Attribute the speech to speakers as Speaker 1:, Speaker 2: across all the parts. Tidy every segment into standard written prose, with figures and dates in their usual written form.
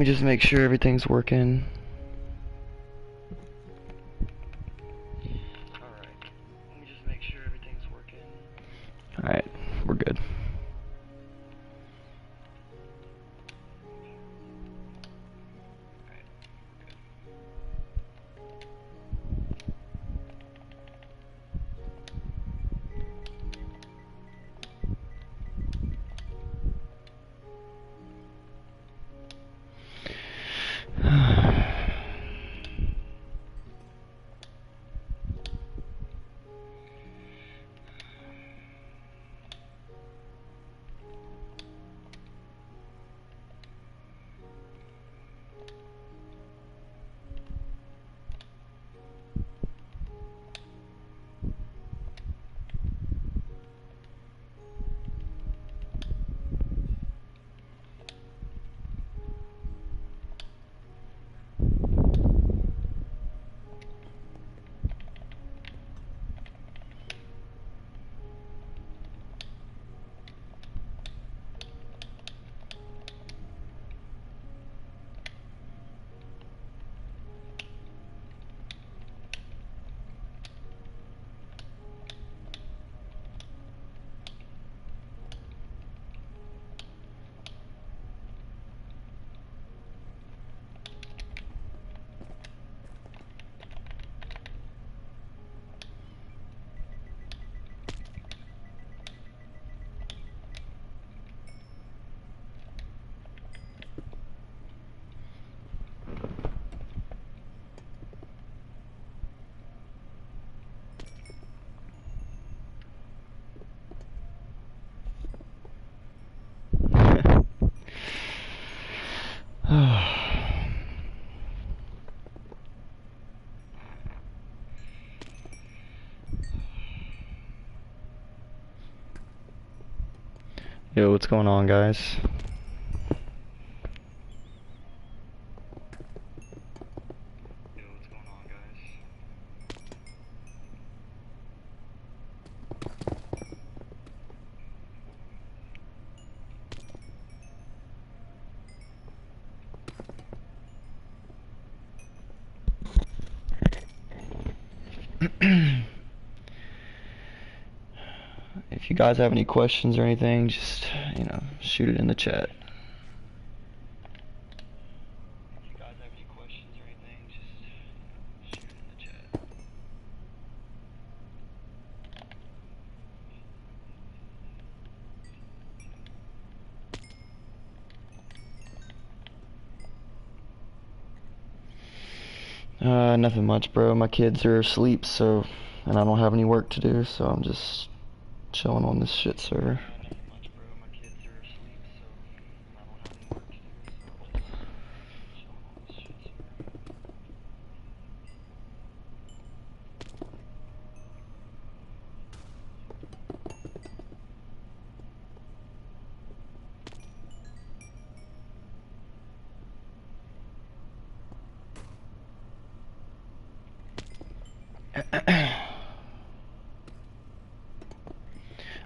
Speaker 1: me just make sure everything's working. Alright, we're good. Yo, what's going on, guys? If you guys have any questions or anything, just, shoot it in the chat. Nothing much, bro. My kids are asleep, and I don't have any work to do, so I'm just chilling on this shit server.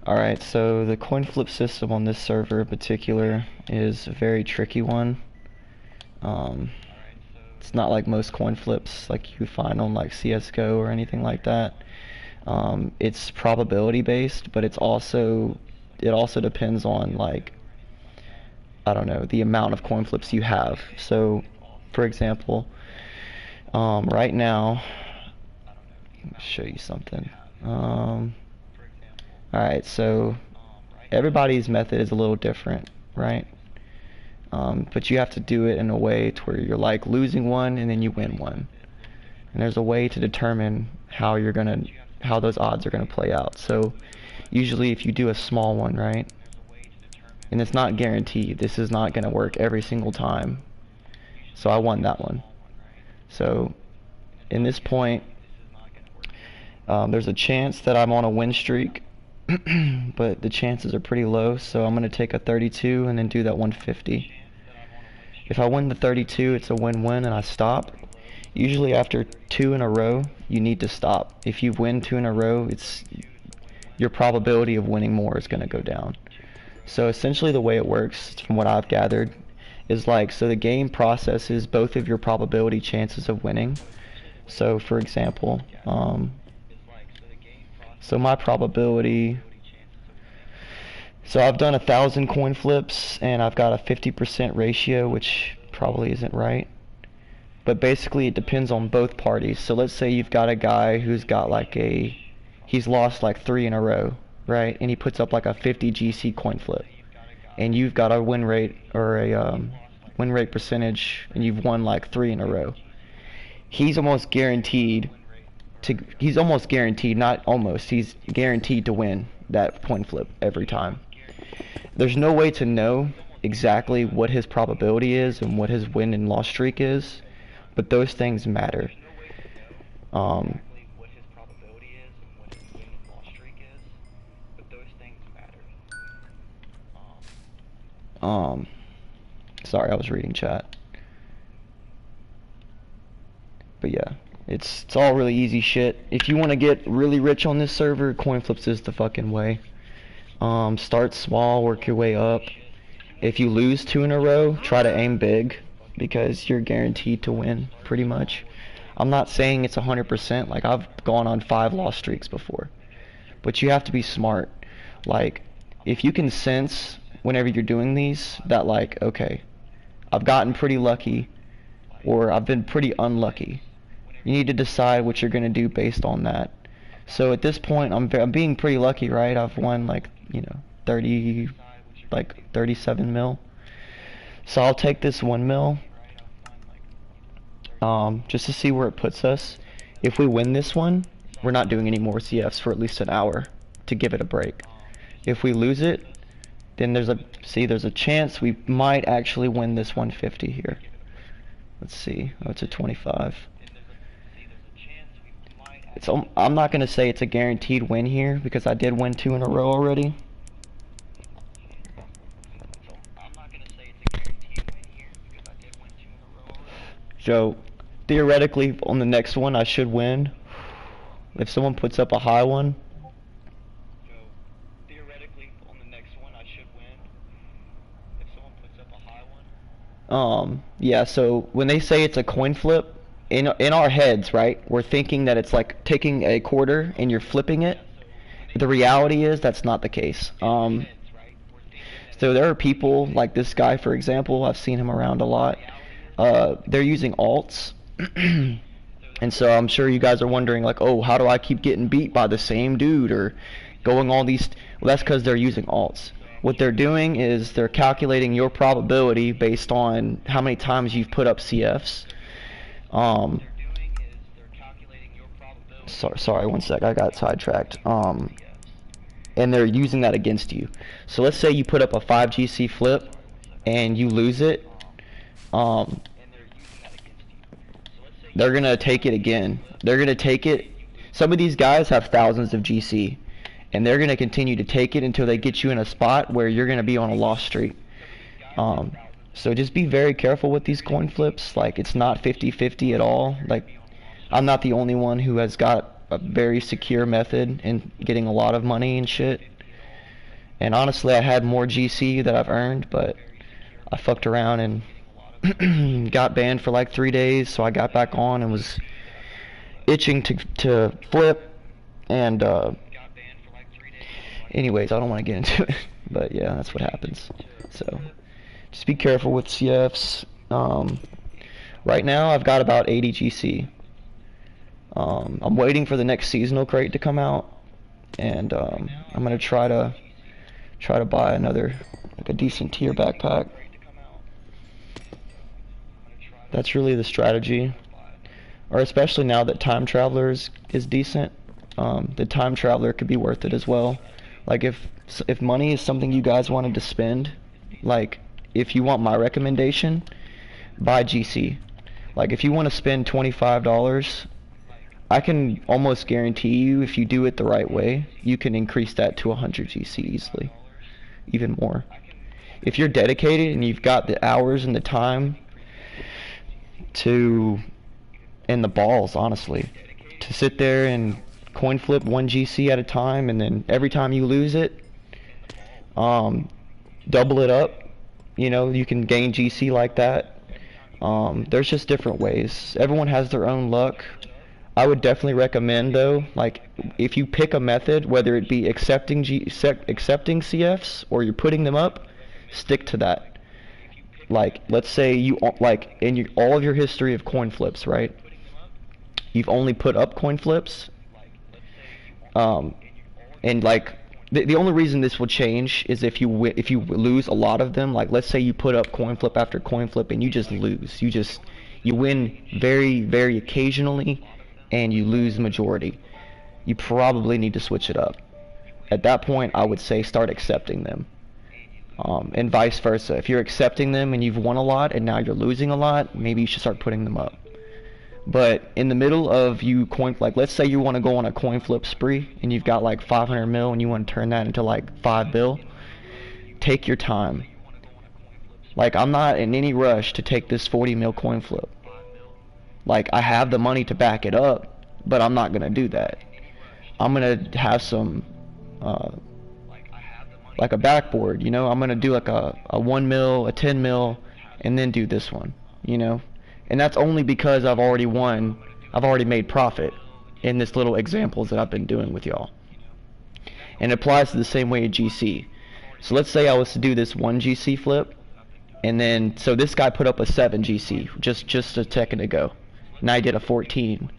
Speaker 1: Alright, so the coin flip system on this server in particular is a very tricky one. It's not like most coin flips like you find on like CSGO or anything like that. It's probability based, but it also depends on, like, I don't know, the amount of coin flips you have. So, for example, right now, let me show you something. Alright, so everybody's method is a little different, right? But you have to do it in a way to where you're like losing one and then you win one. And there's a way to determine how those odds are gonna play out. So usually if you do a small one, right? And it's not guaranteed. This is not gonna work every single time. So I won that one. So in this point, there's a chance that I'm on a win streak, but the chances are pretty low, so I'm going to take a 32 and then do that 150. If I win the 32, it's a win-win and I stop. Usually after 2 in a row, you need to stop. If you win 2 in a row, your probability of winning more is going to go down. So essentially the way it works, from what I've gathered, is like, so the game processes both of your probability chances of winning. So for example, so my probability, so I've done 1,000 coin flips and I've got a 50% ratio, which probably isn't right. But basically it depends on both parties. So let's say you've got a guy who's got like he's lost like 3 in a row, right? And he puts up like a 50 GC coin flip. And you've got a win rate or a win rate percentage and you've won like 3 in a row. He's almost guaranteed, not almost, he's guaranteed to win that coin flip every time. There's no way to know exactly what his probability is and what his win and loss streak is, but those things matter. Sorry, I was reading chat. But yeah, it's all really easy shit. If you want to get really rich on this server, coin flips is the fucking way. Start small, work your way up. If you lose 2 in a row, try to aim big, because you're guaranteed to win, pretty much. I'm not saying it's 100%, like I've gone on 5 loss streaks before. But you have to be smart. Like, if you can sense whenever you're doing these, that like, okay, I've gotten pretty lucky, or I've been pretty unlucky. You need to decide what you're going to do based on that. So at this point, I'm being pretty lucky, right? I've won like, 37 mil. So I'll take this 1 mil, just to see where it puts us. If we win this one, we're not doing any more CFs for at least an hour to give it a break. If we lose it, then there's a chance we might actually win this 150 here. Let's see. Oh, it's a 25. I'm not going to say it's a guaranteed win here because I did win 2 in a row already. So, theoretically, on the next one, I should win. If someone puts up a high one. Yeah, so when they say it's a coin flip, in our heads, right, we're thinking that it's like taking a quarter and you're flipping it. The reality is that's not the case. So there are people like this guy, for example. I've seen him around a lot. They're using alts. And so I'm sure you guys are wondering, like, oh, how do I keep getting beat by the same dude or going all these... Well, that's because they're using alts. What they're doing is they're calculating your probability based on how many times you've put up CFs. Sorry, one sec, I got sidetracked. And they're using that against you. So let's say you put up a 5 GC flip and you lose it. They're gonna take it again. They're gonna take it. Some of these guys have thousands of GC, and they're gonna continue to take it until they get you in a spot where you're gonna be on a loss streak. So just be very careful with these coin flips. Like, it's not 50-50 at all. Like, I'm not the only one who has got a very secure method in getting a lot of money and shit. And honestly, I had more GC that I've earned, but I fucked around and got banned for like 3 days, so I got back on and was itching to flip. And anyways, I don't want to get into it, but yeah, that's what happens. So just be careful with CFs. Right now I've got about 80 GC. I'm waiting for the next seasonal crate to come out, and I'm gonna try to buy another, like, a decent tier backpack. That's really the strategy, or especially now that Time Traveler is decent. The Time Traveler could be worth it as well. Like, if money is something you guys wanted to spend, like, if you want my recommendation, buy GC. Like, if you want to spend $25, I can almost guarantee you, if you do it the right way, you can increase that to 100 GC easily, even more. If you're dedicated and you've got the hours and the time and the balls, honestly, to sit there and coin flip 1 GC at a time, and then every time you lose it, double it up You know, you can gain GC like that. There's just different ways. Everyone has their own luck. I would definitely recommend though, like if you pick a method, whether it be accepting CFs or you're putting them up, stick to that. Like let's say you like in all of your history of coin flips, right? You've only put up coin flips, and like the only reason this will change is if you lose a lot of them. Like let's say you put up coin flip after coin flip and you just lose. You win very very occasionally and you lose majority. You probably need to switch it up. At that point, I would say start accepting them. And vice versa. If you're accepting them and you've won a lot and now you're losing a lot, maybe you should start putting them up. But in the middle of you like let's say you want to go on a coin flip spree and you've got like 500 mil and you want to turn that into like 5 bill, take your time. Like I'm not in any rush to take this 40 mil coin flip. Like I have the money to back it up, but I'm not gonna do that. I'm gonna have some like a backboard, you know. I'm gonna do like a 1 mil, a 10 mil, and then do this one, you know. And that's only because I've already won, I've already made profit in this little examples that I've been doing with y'all. And it applies to the same way to GC. So let's say I was to do this 1 GC flip, and then so this guy put up a 7 GC just a second ago, and I did a 14.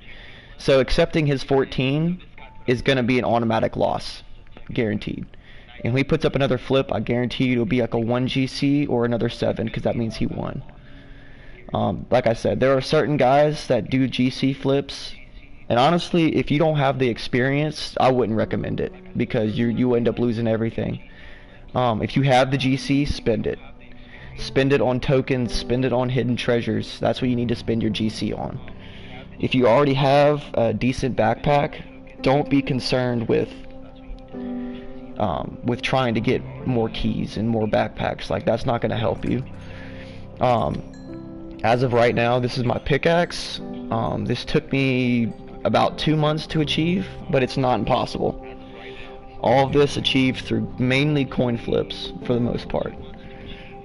Speaker 1: So accepting his 14 is gonna be an automatic loss, guaranteed. And when he puts up another flip, I guarantee you it'll be like a 1 GC or another 7, because that means he won. Like I said, there are certain guys that do GC flips, and honestly, if you don't have the experience, I wouldn't recommend it, because you end up losing everything. If you have the GC, spend it. Spend it on tokens, spend it on hidden treasures. That's what you need to spend your GC on. If you already have a decent backpack, don't be concerned with trying to get more keys and more backpacks. Like that's not going to help you. As of right now, this is my pickaxe. This took me about 2 months to achieve, but it's not impossible. All of this achieved through mainly coin flips for the most part.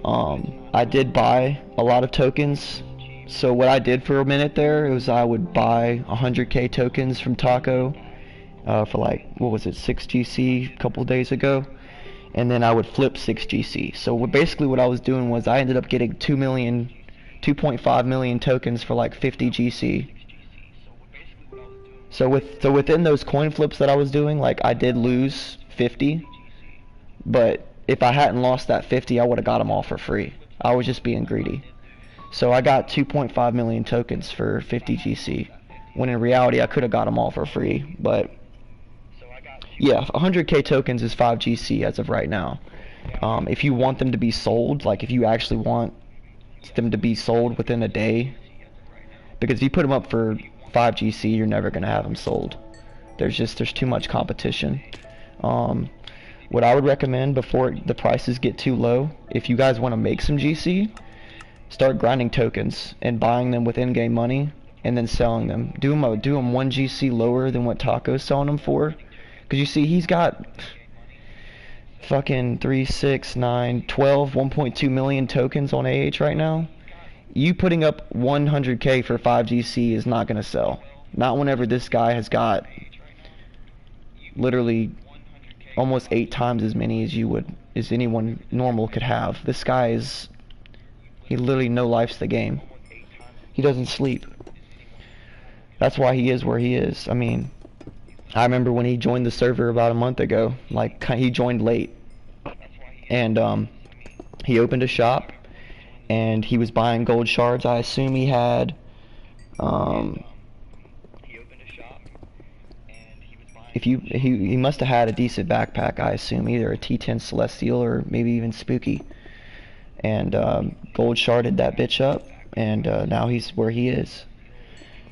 Speaker 1: I did buy a lot of tokens. So what I did for a minute there was I would buy 100k tokens from Taco for like, what was it, 6 GC a couple days ago, and then I would flip 6 GC. So basically what I was doing was I ended up getting 2.5 million tokens for like 50 GC. So within those coin flips that I was doing, like I did lose 50, but if I hadn't lost that 50, I would have got them all for free. I was just being greedy. So I got 2.5 million tokens for 50 GC, when in reality I could have got them all for free. But yeah, 100k tokens is 5 GC as of right now. If you want them to be sold, like if you actually want them to be sold within a day, because if you put them up for 5 GC, you're never gonna have them sold. There's too much competition. What I would recommend before the prices get too low, if you guys want to make some GC, start grinding tokens and buying them with in-game money and then selling them. Do them 1 GC lower than what Taco's selling them for, because you see he's got fucking 3, 6, 9, 12, 1.2 million tokens on AH right now. You putting up 100k for 5 GC is not gonna sell. Not whenever this guy has got literally almost 8 times as many as anyone normal could have. This guy he literally no life's the game. He doesn't sleep. That's why he is where he is. I mean, I remember when he joined the server about a month ago, like he joined late, and he opened a shop and he was buying gold shards. I assume he had he must have had a decent backpack, I assume, either a T10 Celestial or maybe even Spooky, and gold sharded that bitch up, and now he's where he is.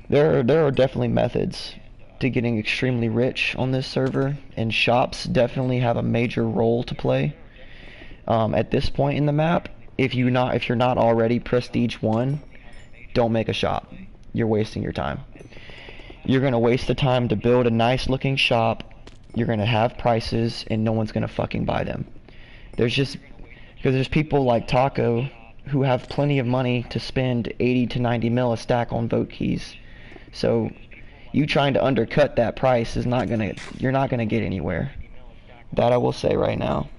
Speaker 1: There are definitely methods to getting extremely rich on this server, and shops definitely have a major role to play. At this point in the map, if you're not already Prestige 1, don't make a shop. You're wasting your time. You're gonna waste the time to build a nice looking shop. You're gonna have prices and no one's gonna fucking buy them. Because there's people like Taco who have plenty of money to spend 80 to 90 mil a stack on vote keys. So you trying to undercut that price is not gonna, you're not gonna get anywhere. That I will say right now.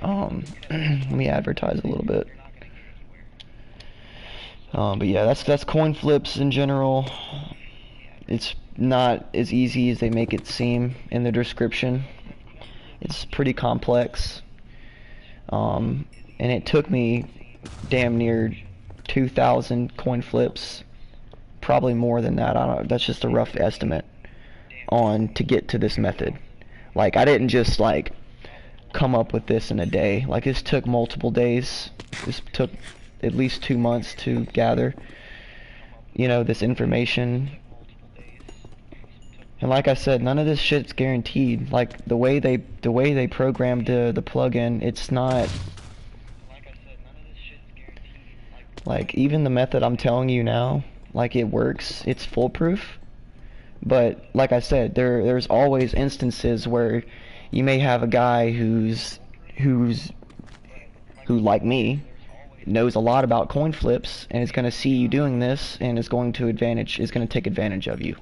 Speaker 1: Let me advertise a little bit. But yeah, that's coin flips in general. It's not as easy as they make it seem in the description. It's pretty complex. And it took me damn near 2,000 coin flips, probably more than that. I don't, that's just a rough estimate to get to this method. Like, I didn't just like come up with this in a day. Like, this took multiple days. This took at least 2 months to gather, you know, this information. And like I said, none of this shit's guaranteed. Like, the way they programmed the plugin, it's not like, even the method I'm telling you now, like, it works, it's foolproof. But like I said, there's always instances where you may have a guy who like me knows a lot about coin flips and is going to see you doing this and is going to take advantage of you.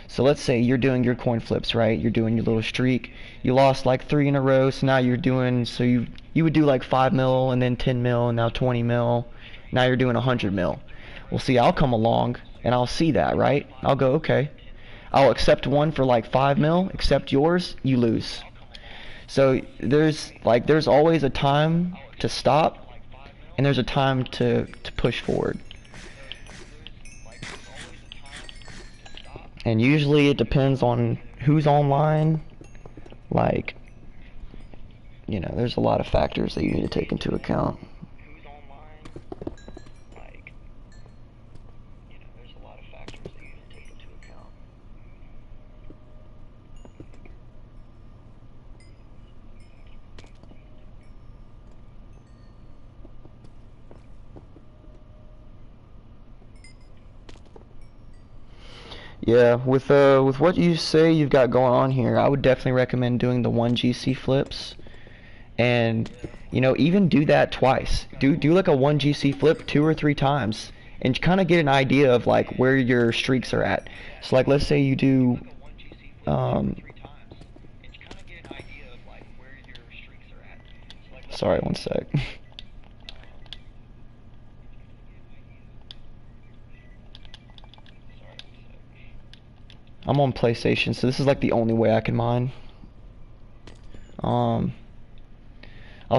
Speaker 1: So let's say you're doing your coin flips, right? You're doing your little streak. You lost like 3 in a row, so now you're doing, so you would do like 5 mil and then 10 mil and now 20 mil. Now you're doing 100 mil. Well, see, I'll come along and I'll see that, right? I'll go, okay. I'll accept one for like 5 mil, accept yours, you lose. So there's always a time to stop and there's a time to push forward. And usually it depends on who's online. Like, you know, there's a lot of factors that you need to take into account. Yeah, with what you say you've got going on here, I would definitely recommend doing the 1 GC flips. And, you know, even do that twice. Do like a 1 GC flip 2 or 3 times and kind of get an idea of like where your streaks are at. So like, let's say you do sorry, one sec. I'm on PlayStation, so this is like the only way I can mine. I'll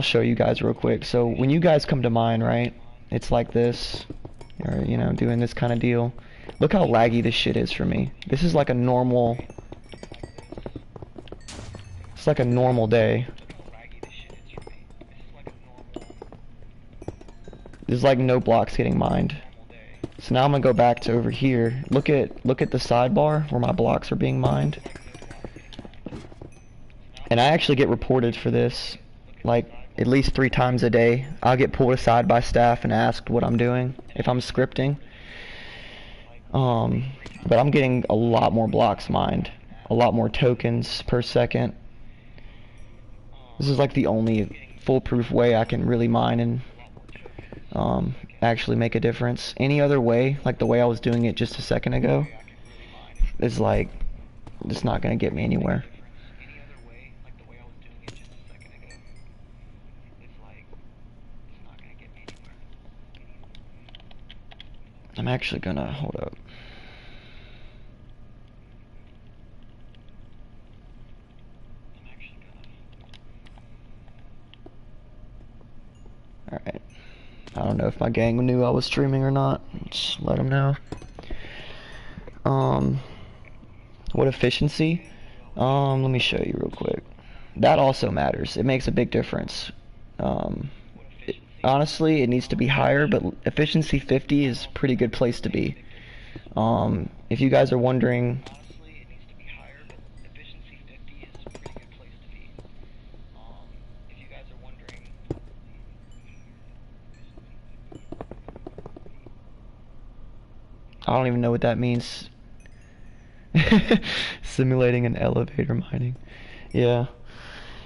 Speaker 1: show you guys real quick. So when you guys come to mine, right, it's like this, or, you know, doing this kind of deal. Look how laggy this shit is for me. This is like a normal, it's like a normal day. There's like no blocks getting mined. So now I'm gonna go back to over here. Look at the sidebar where my blocks are being mined. And I actually get reported for this like at least 3 times a day. I'll get pulled aside by staff and asked what I'm doing if I'm scripting. But I'm getting a lot more blocks mined, a lot more tokens per second. This is like the only foolproof way I can really mine and actually make a difference. Any other way, like the way I was doing it just a second ago, is like, it's not gonna get me anywhere. I'm actually gonna, hold up. Alright. I don't know if my gang knew I was streaming or not. Just let them know. What efficiency? Let me show you real quick. That also matters. It makes a big difference. Honestly, it needs to be higher, but efficiency 50 is a pretty good place to be. If you guys are wondering, I don't even know what that means. Simulating an elevator mining. Yeah.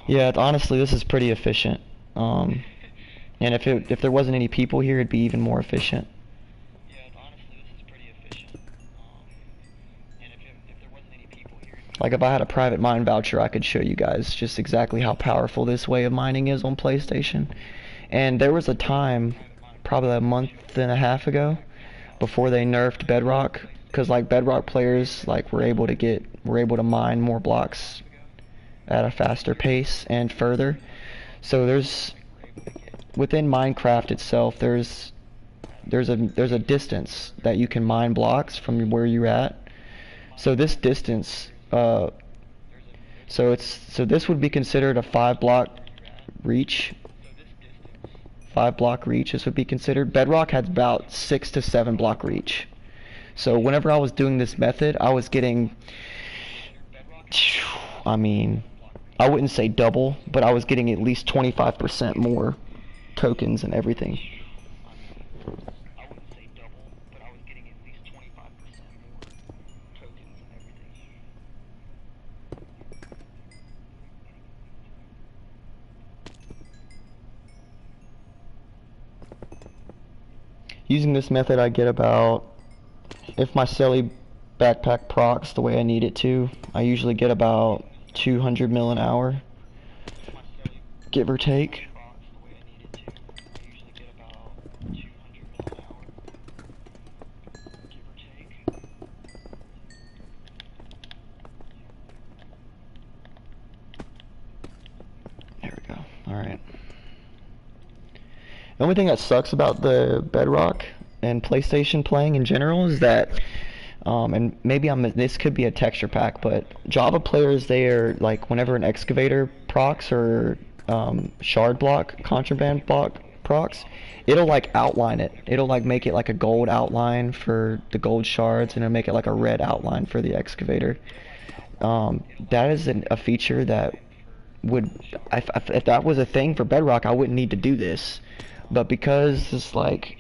Speaker 1: Yeah, honestly, this is pretty efficient. Um, and if there wasn't any people here, it'd be even more efficient. Like if I had a private mine voucher, I could show you guys just exactly how powerful this way of mining is on PlayStation. And there was a time, probably a month and a half ago, before they nerfed Bedrock, because like Bedrock players like were able to mine more blocks at a faster pace and further. So there's within Minecraft itself, there's a distance that you can mine blocks from where you're at. So this distance, so this would be considered a 5 block reach. 5 block reach, this would be considered. Bedrock has about 6 to 7 block reach. So whenever I was doing this method, I was getting, I mean, I wouldn't say double, but I was getting at least 25% more tokens and everything. Using this method, I get about, if my Selly backpack procs the way I need it to, I usually get about 200 mil an hour, give or take. There we go. Alright. The only thing that sucks about the Bedrock and PlayStation playing in general is that, and maybe this could be a texture pack, but Java players, they are like whenever an excavator procs or shard block, contraband block procs, it'll like outline it. It'll like make it like a gold outline for the gold shards, and it'll make it like a red outline for the excavator. That is a feature that would, if that was a thing for Bedrock, I wouldn't need to do this. But because it's like,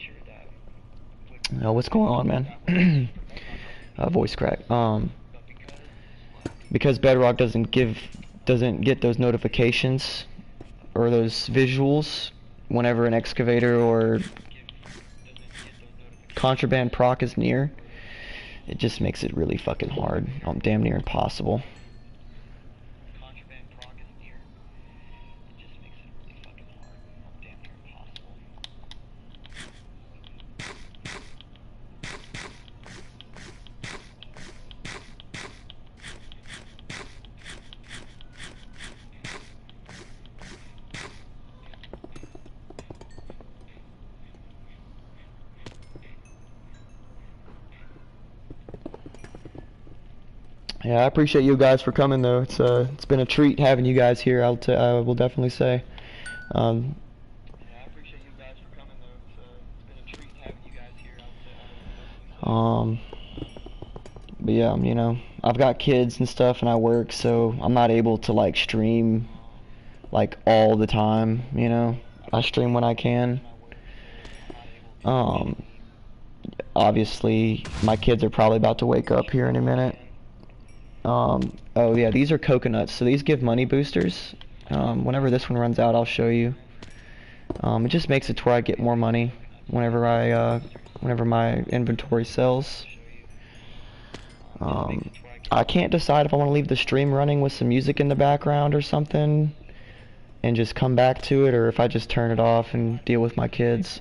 Speaker 1: what's going on, man? Voice crack. Because Bedrock doesn't get those notifications or those visuals whenever an excavator or contraband proc is near, it just makes it really fucking hard. Damn near impossible. Yeah, I appreciate you guys for coming though. It's been a treat having you guys here. I will definitely say. Um, but yeah, you know, I've got kids and stuff, and I work, so I'm not able to like stream like all the time. You know, I stream when I can. Obviously, my kids are probably about to wake up here in a minute. Oh yeah, these are coconuts, so these give money boosters. Whenever this one runs out, I'll show you. It just makes it to where I get more money whenever whenever my inventory sells. I can't decide if I want to leave the stream running with some music in the background or something and just come back to it, or if I just turn it off and deal with my kids.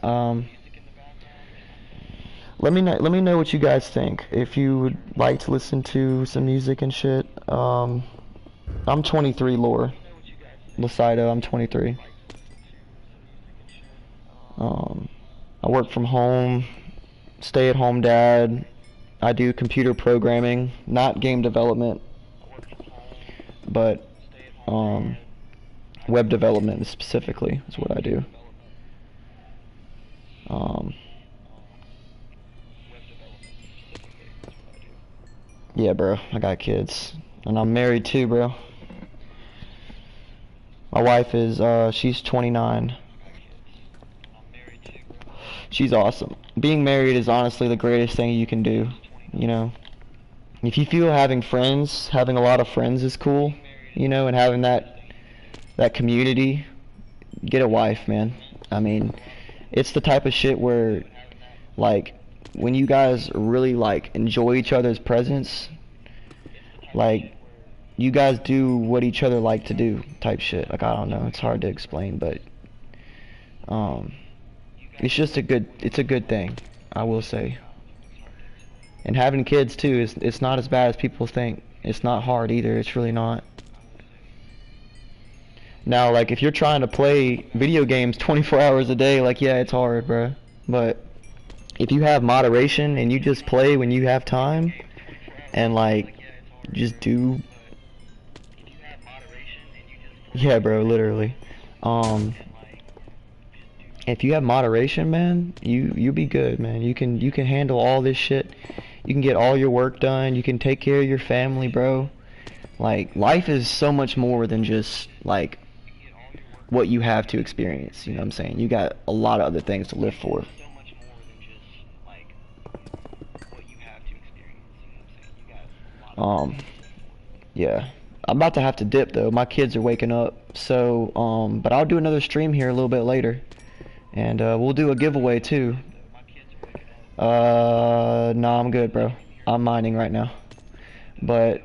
Speaker 1: Let me know what you guys think. If you would like to listen to some music and shit. I'm 23, Lore. Lasido, I'm 23. I work from home, stay-at-home dad. I do computer programming, not game development, but web development specifically is what I do. Yeah, bro, I got kids, and I'm married too, bro. My wife is, she's 29. She's awesome. Being married is honestly the greatest thing you can do, you know. If you feel having a lot of friends is cool, you know, and having that community get a wife, man. I mean, it's the type of shit where, like, when you guys really, like, enjoy each other's presence, like, you guys do what each other like to do type shit. Like, I don't know, it's hard to explain, but um it's just it's a good thing, I will say. And having kids too is, it's not as bad as people think. It's not hard either. It's really not. Now, like, if you're trying to play video games 24 hours a day, like, yeah, it's hard, bro. But if you have moderation and you just play when you have time and, like, just do, yeah, bro, literally. If you have moderation, man, you'll be good, man. You can handle all this shit. You can get all your work done. You can take care of your family, bro. Like, life is so much more than just, like, what you have to experience, you know what I'm saying? You got a lot of other things to live for. Yeah. I'm about to have to dip though. My kids are waking up. So, but I'll do another stream here a little bit later. And we'll do a giveaway too. Nah, I'm good, bro. I'm mining right now. But,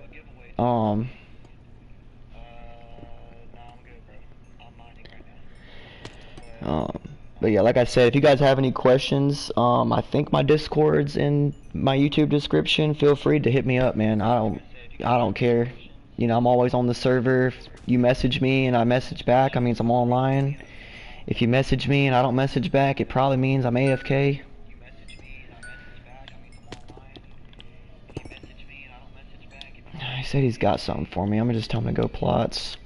Speaker 1: but yeah, like I said, if you guys have any questions, I think my Discord's in my YouTube description. Feel free to hit me up, man. I don't care. You know, I'm always on the server. If you message me and I message back, that means I'm online. If you message me and I don't message back, it probably means I'm AFK. He said he's got something for me. I'm gonna just tell him to go plots.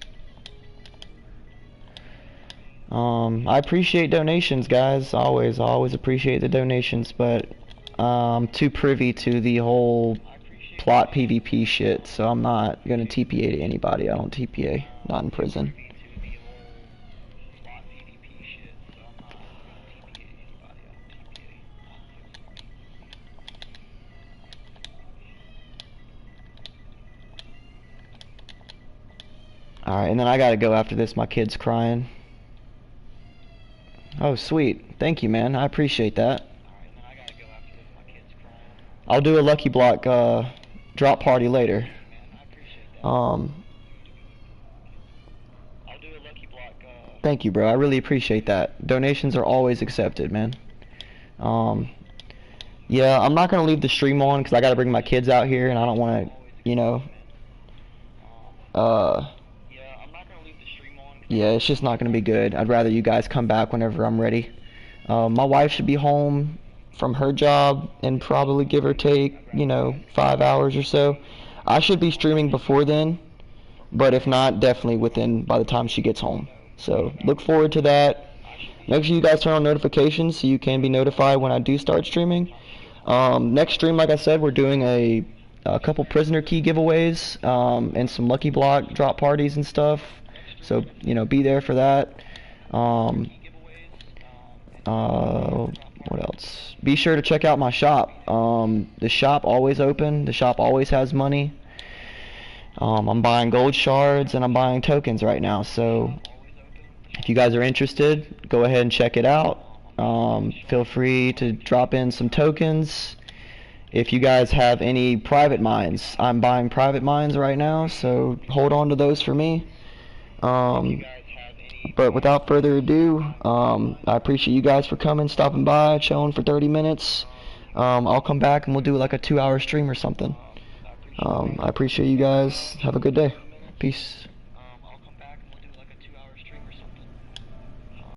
Speaker 1: I appreciate donations, guys. I always appreciate the donations, but I'm too privy to the whole plot PvP shit, so I'm not gonna TPA to anybody. I don't TPA, not in prison. Alright, and then I gotta go after this. My kid's crying. Oh, sweet. Thank you, man. I appreciate that. I'll do a Lucky Block drop party later. Thank you, bro. I really appreciate that. Donations are always accepted, man. Yeah, I'm not gonna leave the stream on because I gotta bring my kids out here, and I don't want to, you know. Yeah, it's just not gonna be good. I'd rather you guys come back whenever I'm ready. My wife should be home from her job in probably give or take, you know, 5 hours or so. I should be streaming before then, but if not, definitely within by the time she gets home. So look forward to that. Make sure you guys turn on notifications so you can be notified when I do start streaming. Next stream, like I said, we're doing a couple prisoner key giveaways and some Lucky Block drop parties and stuff. So, you know, be there for that. What else? Be sure to check out my shop. The shop always open. The shop always has money. I'm buying gold shards and I'm buying tokens right now. So if you guys are interested, go ahead and check it out. Feel free to drop in some tokens. If you guys have any private mines, I'm buying private mines right now, so hold on to those for me. But without further ado, I appreciate you guys for coming, stopping by, chilling for 30 minutes. I'll come back and we'll do like a 2-hour stream or something. I appreciate you guys. Have a good day. Peace.